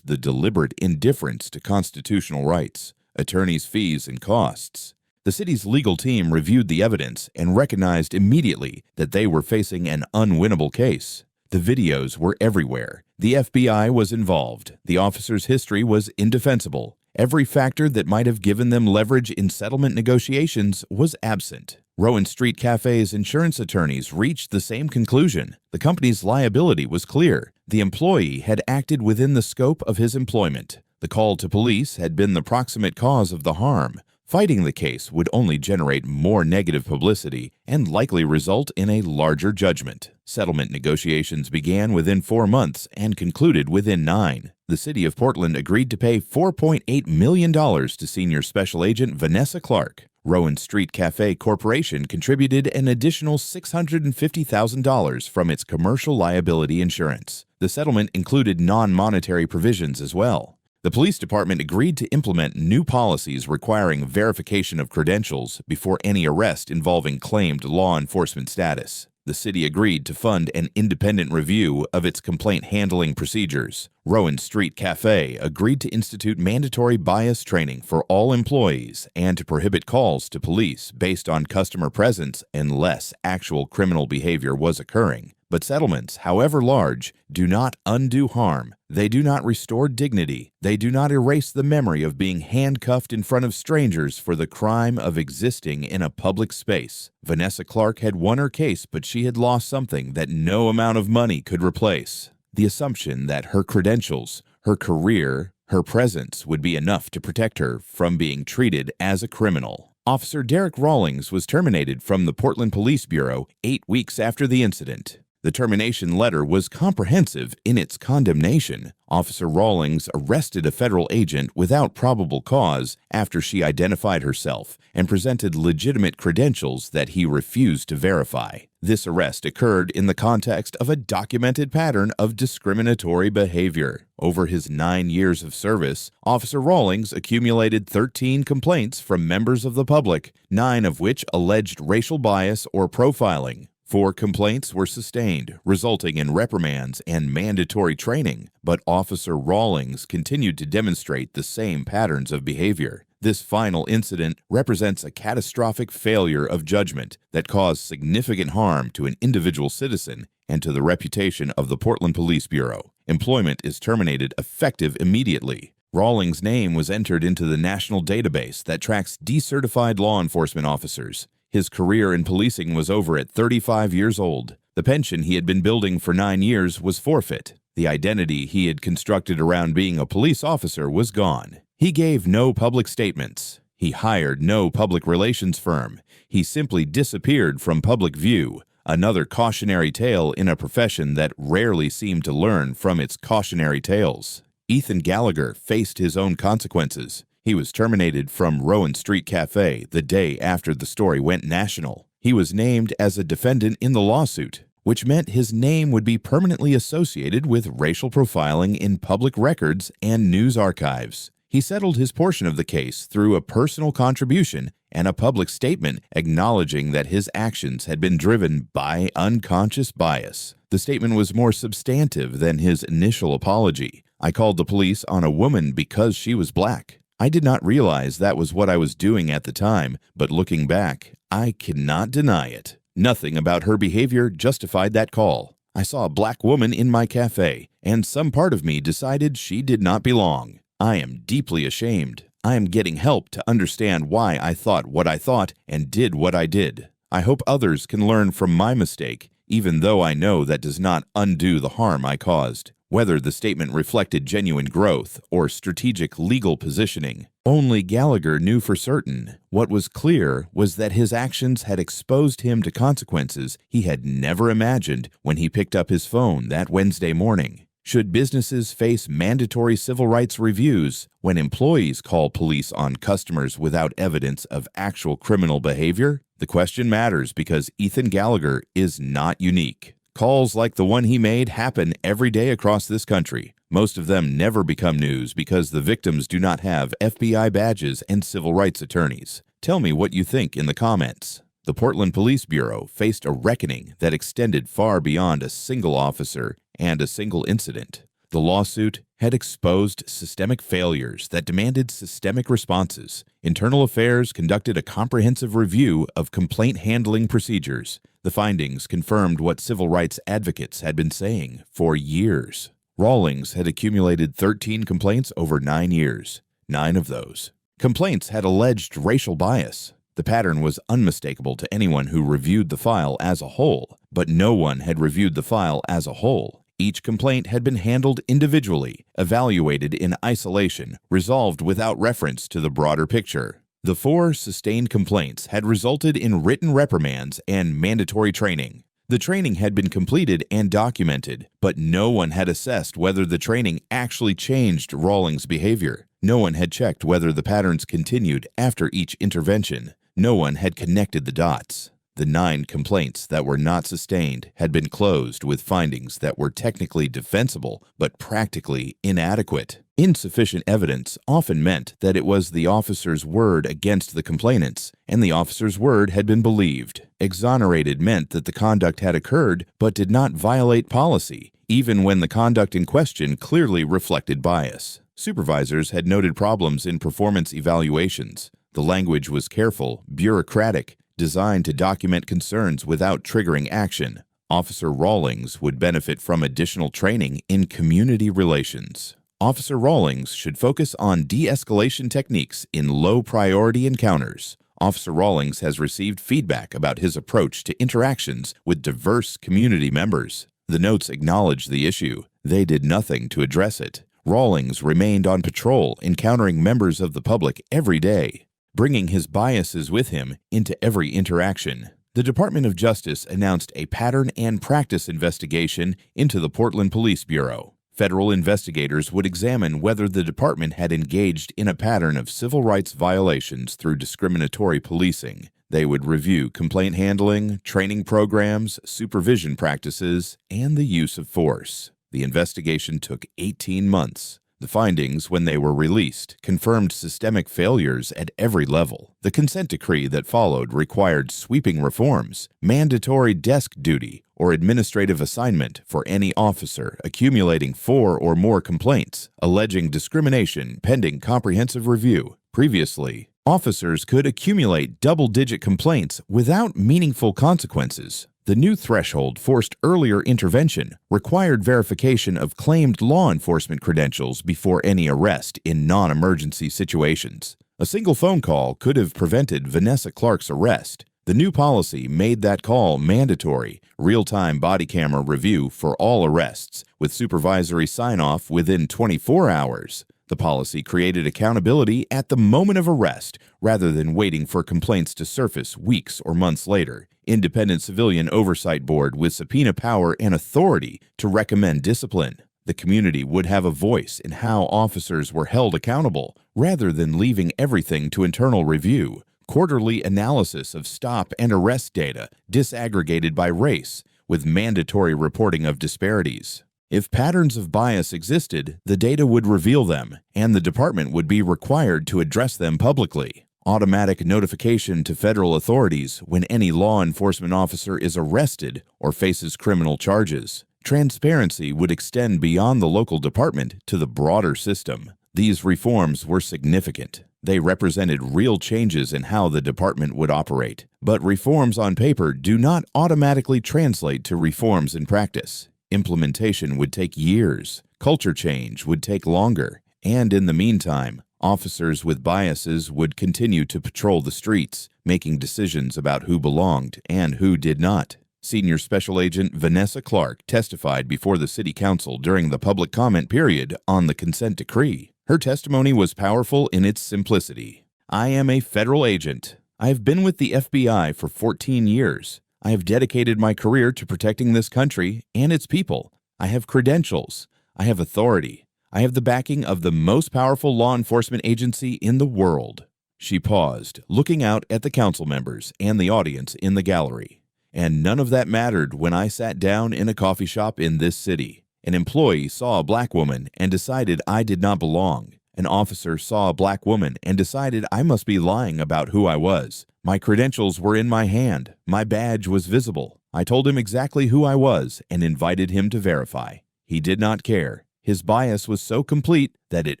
the deliberate indifference to constitutional rights, attorneys' fees and costs. The city's legal team reviewed the evidence and recognized immediately that they were facing an unwinnable case. The videos were everywhere. The FBI was involved. The officer's history was indefensible. Every factor that might have given them leverage in settlement negotiations was absent. Rowan Street Cafe's insurance attorneys reached the same conclusion. The company's liability was clear. The employee had acted within the scope of his employment. The call to police had been the proximate cause of the harm. Fighting the case would only generate more negative publicity and likely result in a larger judgment. Settlement negotiations began within 4 months and concluded within 9. The city of Portland agreed to pay $4.8 million to senior special agent Vanessa Clark. Rowan Street Cafe Corporation contributed an additional $650,000 from its commercial liability insurance. The settlement included non-monetary provisions as well. The police department agreed to implement new policies requiring verification of credentials before any arrest involving claimed law enforcement status. The city agreed to fund an independent review of its complaint handling procedures. Rowan Street Cafe agreed to institute mandatory bias training for all employees and to prohibit calls to police based on customer presence unless actual criminal behavior was occurring. But settlements, however large, do not undo harm. They do not restore dignity. They do not erase the memory of being handcuffed in front of strangers for the crime of existing in a public space. Vanessa Clark had won her case, but she had lost something that no amount of money could replace. The assumption that her credentials, her career, her presence would be enough to protect her from being treated as a criminal. Officer Derek Rawlings was terminated from the Portland Police Bureau 8 weeks after the incident. The termination letter was comprehensive in its condemnation. Officer Rawlings arrested a federal agent without probable cause after she identified herself and presented legitimate credentials that he refused to verify. This arrest occurred in the context of a documented pattern of discriminatory behavior. Over his 9 years of service, Officer Rawlings accumulated 13 complaints from members of the public, 9 of which alleged racial bias or profiling. 4 complaints were sustained, resulting in reprimands and mandatory training, but Officer Rawlings continued to demonstrate the same patterns of behavior. This final incident represents a catastrophic failure of judgment that caused significant harm to an individual citizen and to the reputation of the Portland Police Bureau. Employment is terminated effective immediately. Rawlings' name was entered into the national database that tracks decertified law enforcement officers. His career in policing was over at 35 years old. The pension he had been building for 9 years was forfeit. The identity he had constructed around being a police officer was gone. He gave no public statements. He hired no public relations firm. He simply disappeared from public view, another cautionary tale in a profession that rarely seemed to learn from its cautionary tales. Ethan Gallagher faced his own consequences. He was terminated from Rowan Street Cafe the day after the story went national. He was named as a defendant in the lawsuit, which meant his name would be permanently associated with racial profiling in public records and news archives. He settled his portion of the case through a personal contribution and a public statement acknowledging that his actions had been driven by unconscious bias. The statement was more substantive than his initial apology. "I called the police on a woman because she was black. I did not realize that was what I was doing at the time, but looking back, I cannot deny it. Nothing about her behavior justified that call. I saw a black woman in my cafe, and some part of me decided she did not belong. I am deeply ashamed. I am getting help to understand why I thought what I thought and did what I did. I hope others can learn from my mistake, even though I know that does not undo the harm I caused." Whether the statement reflected genuine growth or strategic legal positioning, only Gallagher knew for certain. What was clear was that his actions had exposed him to consequences he had never imagined when he picked up his phone that Wednesday morning. Should businesses face mandatory civil rights reviews when employees call police on customers without evidence of actual criminal behavior? The question matters because Ethan Gallagher is not unique. Calls like the one he made happen every day across this country. Most of them never become news because the victims do not have FBI badges and civil rights attorneys. Tell me what you think in the comments. The Portland Police Bureau faced a reckoning that extended far beyond a single officer and a single incident. The lawsuit had exposed systemic failures that demanded systemic responses. Internal Affairs conducted a comprehensive review of complaint handling procedures. The findings confirmed what civil rights advocates had been saying for years. Rawlings had accumulated 13 complaints over 9 years. 9 of those complaints had alleged racial bias. The pattern was unmistakable to anyone who reviewed the file as a whole, but no one had reviewed the file as a whole. Each complaint had been handled individually, evaluated in isolation, resolved without reference to the broader picture. The 4 sustained complaints had resulted in written reprimands and mandatory training. The training had been completed and documented, but no one had assessed whether the training actually changed Rawlings' behavior. No one had checked whether the patterns continued after each intervention. No one had connected the dots. The 9 complaints that were not sustained had been closed with findings that were technically defensible but practically inadequate. Insufficient evidence often meant that it was the officer's word against the complainants, and the officer's word had been believed. Exonerated meant that the conduct had occurred but did not violate policy, even when the conduct in question clearly reflected bias. Supervisors had noted problems in performance evaluations. The language was careful, bureaucratic, designed to document concerns without triggering action. Officer Rawlings would benefit from additional training in community relations. Officer Rawlings should focus on de-escalation techniques in low-priority encounters. Officer Rawlings has received feedback about his approach to interactions with diverse community members. The notes acknowledge the issue. They did nothing to address it. Rawlings remained on patrol, encountering members of the public every day, bringing his biases with him into every interaction. The Department of Justice announced a pattern and practice investigation into the Portland Police Bureau. Federal investigators would examine whether the department had engaged in a pattern of civil rights violations through discriminatory policing. They would review complaint handling, training programs, supervision practices, and the use of force. The investigation took 18 months. The findings, when they were released, confirmed systemic failures at every level. The consent decree that followed required sweeping reforms, mandatory desk duty, or administrative assignment for any officer accumulating 4 or more complaints, alleging discrimination pending comprehensive review. Previously, officers could accumulate double-digit complaints without meaningful consequences. The new threshold forced earlier intervention, required verification of claimed law enforcement credentials before any arrest in non-emergency situations. A single phone call could have prevented Vanessa Clark's arrest. The new policy made that call mandatory, real-time body camera review for all arrests, with supervisory sign-off within 24 hours. The policy created accountability at the moment of arrest, rather than waiting for complaints to surface weeks or months later. Independent civilian oversight board with subpoena power and authority to recommend discipline. The community would have a voice in how officers were held accountable, rather than leaving everything to internal review. Quarterly analysis of stop and arrest data, disaggregated by race, with mandatory reporting of disparities. If patterns of bias existed, the data would reveal them, and the department would be required to address them publicly. Automatic notification to federal authorities when any law enforcement officer is arrested or faces criminal charges. Transparency would extend beyond the local department to the broader system. These reforms were significant. They represented real changes in how the department would operate. But reforms on paper do not automatically translate to reforms in practice. Implementation would take years. Culture change would take longer. And in the meantime, officers with biases would continue to patrol the streets, making decisions about who belonged and who did not. Senior Special Agent Vanessa Clark testified before the City Council during the public comment period on the consent decree. Her testimony was powerful in its simplicity. I am a federal agent. I have been with the FBI for 14 years. I have dedicated my career to protecting this country and its people. I have credentials. I have authority. I have the backing of the most powerful law enforcement agency in the world. She paused, looking out at the council members and the audience in the gallery. And none of that mattered when I sat down in a coffee shop in this city. An employee saw a black woman and decided I did not belong. An officer saw a black woman and decided I must be lying about who I was. My credentials were in my hand. My badge was visible. I told him exactly who I was and invited him to verify. He did not care. His bias was so complete that it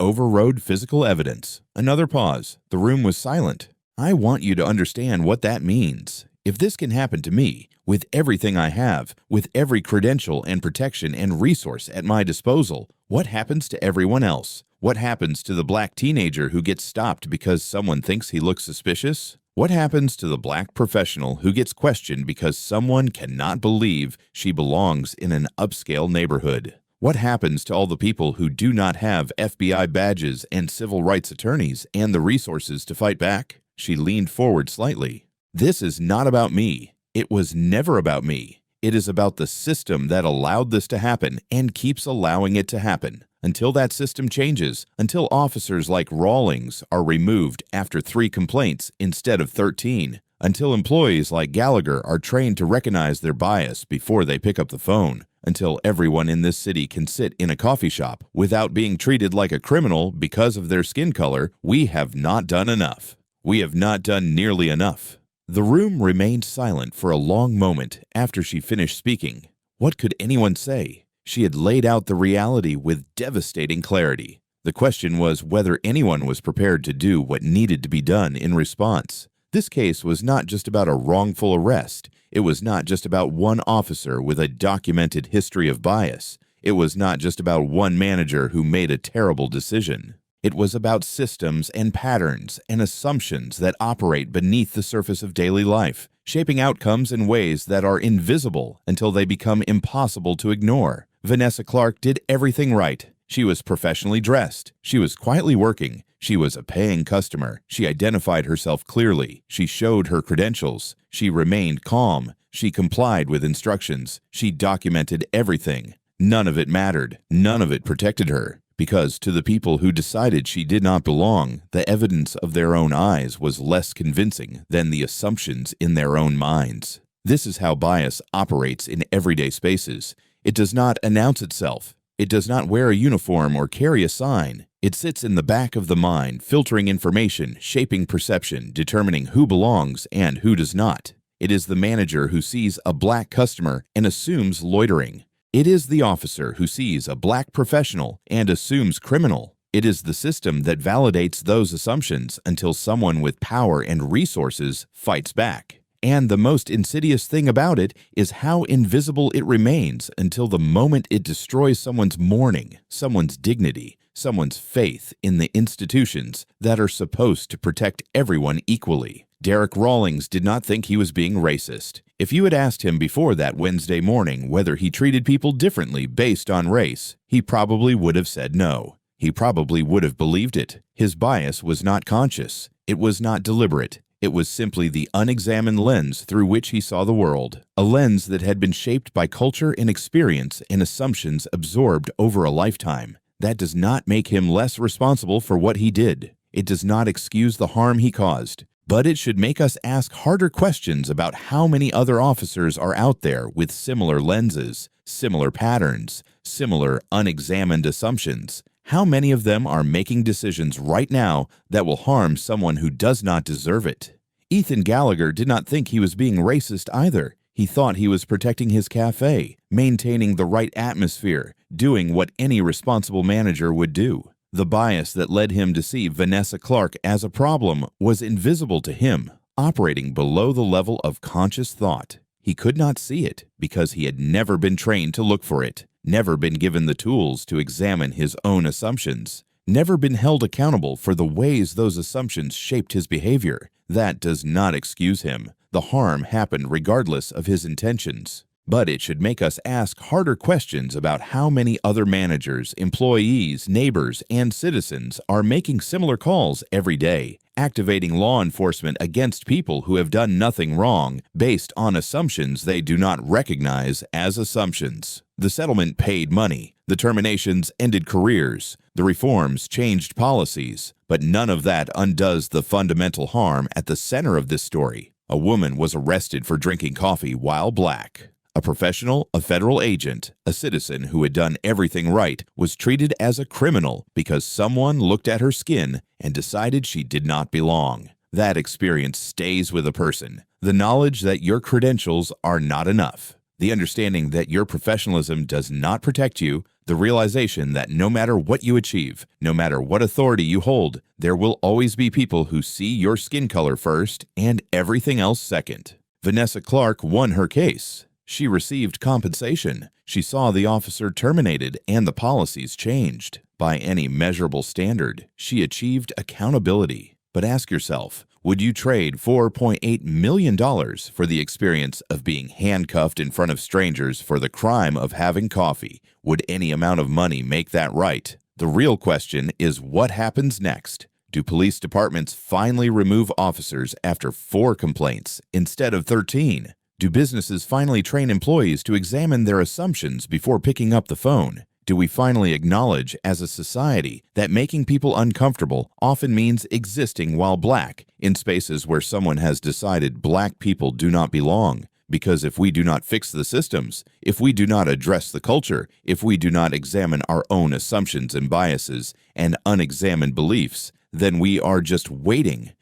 overrode physical evidence. Another pause. The room was silent. I want you to understand what that means. If this can happen to me, with everything I have, with every credential and protection and resource at my disposal, what happens to everyone else? What happens to the black teenager who gets stopped because someone thinks he looks suspicious? What happens to the black professional who gets questioned because someone cannot believe she belongs in an upscale neighborhood? What happens to all the people who do not have FBI badges and civil rights attorneys and the resources to fight back? She leaned forward slightly. This is not about me. It was never about me. It is about the system that allowed this to happen and keeps allowing it to happen. Until that system changes, until officers like Rawlings are removed after 3 complaints instead of 13, until employees like Gallagher are trained to recognize their bias before they pick up the phone, until everyone in this city can sit in a coffee shop without being treated like a criminal because of their skin color, we have not done enough. We have not done nearly enough. The room remained silent for a long moment after she finished speaking. What could anyone say? She had laid out the reality with devastating clarity. The question was whether anyone was prepared to do what needed to be done in response. This case was not just about a wrongful arrest. It was not just about one officer with a documented history of bias. It was not just about one manager who made a terrible decision. It was about systems and patterns and assumptions that operate beneath the surface of daily life, shaping outcomes in ways that are invisible until they become impossible to ignore. Vanessa Clark did everything right. She was professionally dressed. She was quietly working. She was a paying customer. She identified herself clearly. She showed her credentials. She remained calm. She complied with instructions. She documented everything. None of it mattered. None of it protected her. Because to the people who decided she did not belong, the evidence of their own eyes was less convincing than the assumptions in their own minds. This is how bias operates in everyday spaces. It does not announce itself. It does not wear a uniform or carry a sign. It sits in the back of the mind, filtering information, shaping perception, determining who belongs and who does not. It is the manager who sees a black customer and assumes loitering. It is the officer who sees a black professional and assumes criminal. It is the system that validates those assumptions until someone with power and resources fights back. And the most insidious thing about it is how invisible it remains until the moment it destroys someone's mourning, someone's dignity, someone's faith in the institutions that are supposed to protect everyone equally. Derek Rawlings did not think he was being racist. If you had asked him before that Wednesday morning whether he treated people differently based on race, he probably would have said no. He probably would have believed it. His bias was not conscious. It was not deliberate. It was simply the unexamined lens through which he saw the world, a lens that had been shaped by culture and experience and assumptions absorbed over a lifetime. That does not make him less responsible for what he did. It does not excuse the harm he caused. But it should make us ask harder questions about how many other officers are out there with similar lenses, similar patterns, similar unexamined assumptions. How many of them are making decisions right now that will harm someone who does not deserve it? Ethan Gallagher did not think he was being racist either. He thought he was protecting his cafe, maintaining the right atmosphere, doing what any responsible manager would do. The bias that led him to see Vanessa Clark as a problem was invisible to him, operating below the level of conscious thought. He could not see it because he had never been trained to look for it, never been given the tools to examine his own assumptions, never been held accountable for the ways those assumptions shaped his behavior. That does not excuse him. The harm happened regardless of his intentions. But it should make us ask harder questions about how many other managers, employees, neighbors, and citizens are making similar calls every day, activating law enforcement against people who have done nothing wrong based on assumptions they do not recognize as assumptions. The settlement paid money. The terminations ended careers. The reforms changed policies. But none of that undoes the fundamental harm at the center of this story. A woman was arrested for drinking coffee while black. A professional, a federal agent, a citizen who had done everything right was treated as a criminal because someone looked at her skin and decided she did not belong. That experience stays with a person. The knowledge that your credentials are not enough. The understanding that your professionalism does not protect you. The realization that no matter what you achieve, no matter what authority you hold, there will always be people who see your skin color first and everything else second. Vanessa Clark won her case. She received compensation. She saw the officer terminated and the policies changed. By any measurable standard, she achieved accountability. But ask yourself, would you trade $4.8 million for the experience of being handcuffed in front of strangers for the crime of having coffee? Would any amount of money make that right? The real question is what happens next? Do police departments finally remove officers after 4 complaints instead of 13? Do businesses finally train employees to examine their assumptions before picking up the phone? Do we finally acknowledge as a society that making people uncomfortable often means existing while black in spaces where someone has decided black people do not belong? Because if we do not fix the systems, if we do not address the culture, if we do not examine our own assumptions and biases and unexamined beliefs, then we are just waiting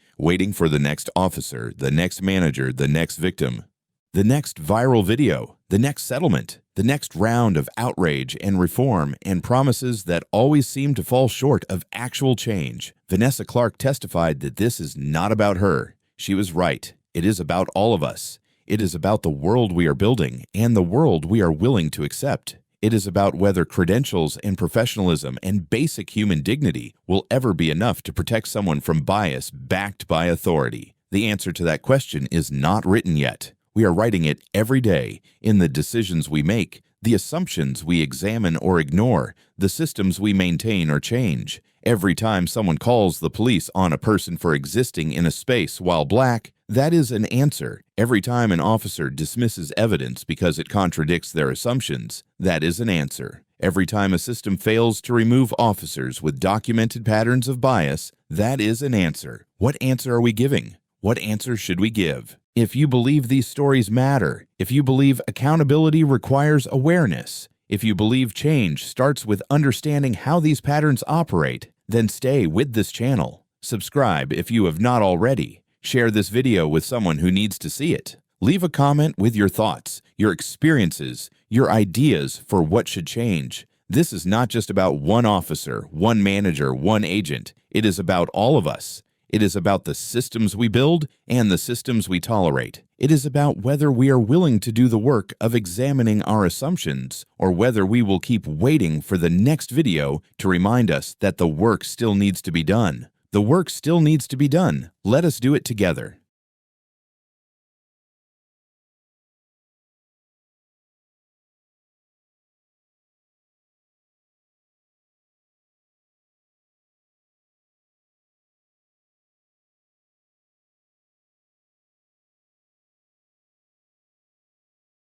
for the next officer, the next manager, the next victim, the next viral video, the next settlement, the next round of outrage and reform and promises that always seem to fall short of actual change. Vanessa Clark testified that this is not about her. She was right. It is about all of us. It is about the world we are building and the world we are willing to accept. It is about whether credentials and professionalism and basic human dignity will ever be enough to protect someone from bias backed by authority. The answer to that question is not written yet. We are writing it every day in the decisions we make, the assumptions we examine or ignore, the systems we maintain or change. Every time someone calls the police on a person for existing in a space while black, that is an answer. Every time an officer dismisses evidence because it contradicts their assumptions, that is an answer. Every time a system fails to remove officers with documented patterns of bias, that is an answer. What answer are we giving? What answer should we give? If you believe these stories matter, if you believe accountability requires awareness, if you believe change starts with understanding how these patterns operate, then stay with this channel. Subscribe if you have not already. Share this video with someone who needs to see it. Leave a comment with your thoughts, your experiences, your ideas for what should change. This is not just about one officer, one manager, one agent. It is about all of us. It is about the systems we build and the systems we tolerate. It is about whether we are willing to do the work of examining our assumptions or whether we will keep waiting for the next video to remind us that the work still needs to be done. The work still needs to be done. Let us do it together.